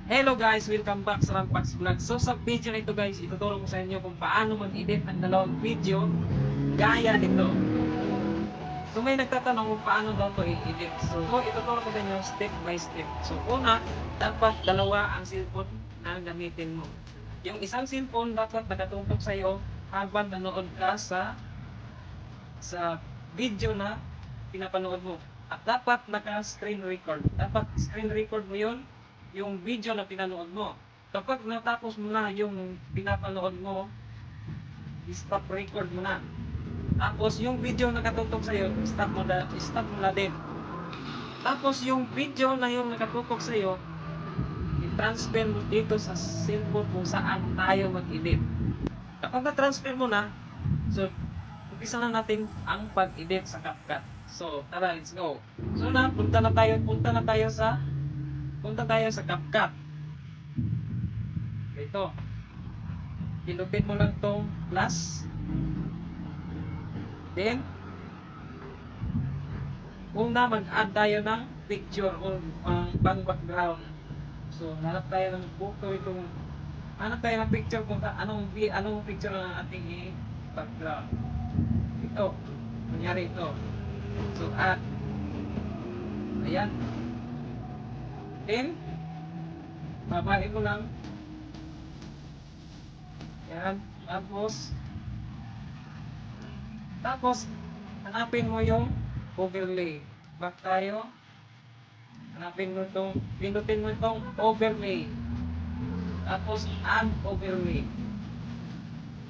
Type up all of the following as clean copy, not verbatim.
Hello guys, welcome back sa Rampax Vlog. So sa video na ito guys, ituturo ko sa inyo kung paano mag-edit ng dalawang video gaya nito. So may nagtatanong kung paano daw to i-edit. So ituturo ko sa inyo step by step. So una, dapat dalawa ang cellphone na gamitin mo. Yung isang cellphone dapat nakatutok sa iyo habang nanood ka sa video na pinapanood mo. At dapat naka-screen record. Dapat screen record mo yun yung video na pinanood mo. Kapag natapos mo na yung pinapanood mo, stop record mo na. Tapos yung video na nakatutok sa iyo, stop mo na din. Tapos yung video na yung nakatutok sa iyo, i-transfer mo dito sa cellphone kung saan tayo mag-edit. Kapag na-transfer mo na, so umpisa na natin ang pag-edit sa CapCut. So, tara, let's go. So punta tayo sa CapCut. Ito. Pindutin mo lang tong plus. Then, una mag-add tayo ng picture o pang background. So, hanap tayo ng photo itong hanap tayo ng picture kung anong picture ang ating i-background. Ito. Kunyari ito. So, add. Ayan. Then, babain mo lang. Ayan. Tapos, hanapin mo yung overlay. Back tayo. Pindutin mo itong overlay. Tapos, add overlay.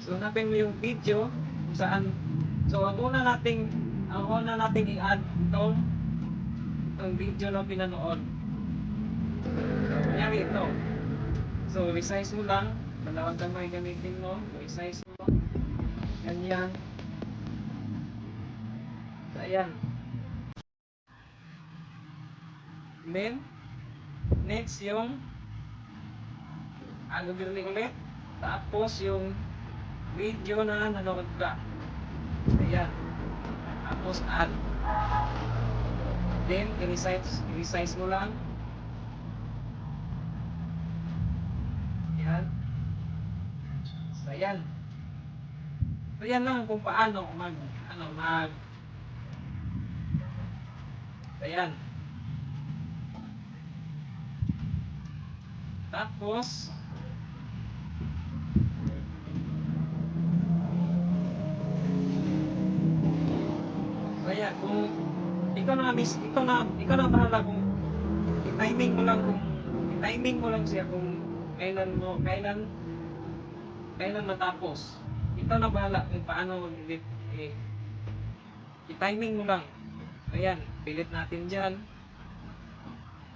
So, hanapin mo yung video kung saan. So, ang una nating i-add itong video na pinanood. Kunyari ito. So, resize mo lang. Dalawang kamay gamitin mo. Resize mo. Ganyan. So, ayan. Then, next yung overlay ulit. Tapos, yung video na nanood ka. Ayan. Tapos, add. Then, i-resize mo lang. Ayan. So, ayan. So, yan lang kung paano ayan. Tapos, so, ayan. Kung ikaw na bahala kung i-timing mo lang siya kung kailan matapos. Ikaw na bahala kung paano mag-edit. I-timing mo lang. Ayan, pilit natin dyan.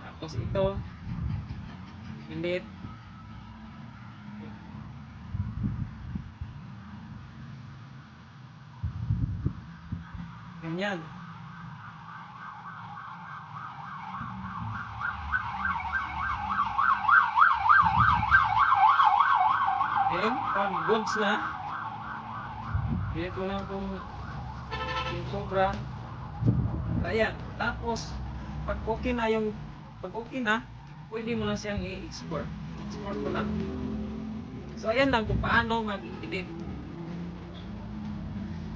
Tapos ito, pilit. Ganyan. Then, pag goods na, pilit mo lang kung yung sobra. Ayan. Tapos, pag okay na, pwede mo na siyang i-export. Export mo lang. So, ayan lang kung paano mag-edit.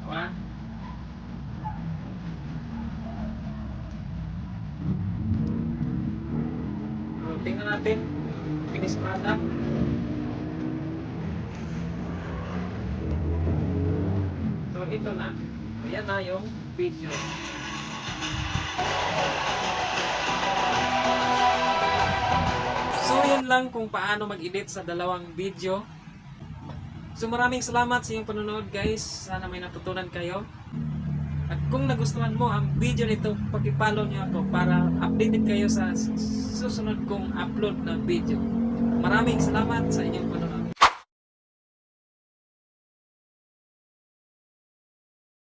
Diba? So, tingnan natin. Finish product. So, ito na. Ayan na yung video. So, yan lang kung paano mag-edit sa dalawang video. So, maraming salamat sa inyong panonood guys. Sana may natutunan kayo. At kung nagustuhan mo ang video nito, paki-follow niyo ako para updated kayo sa susunod kong upload na video. Maraming salamat sa inyong panonood.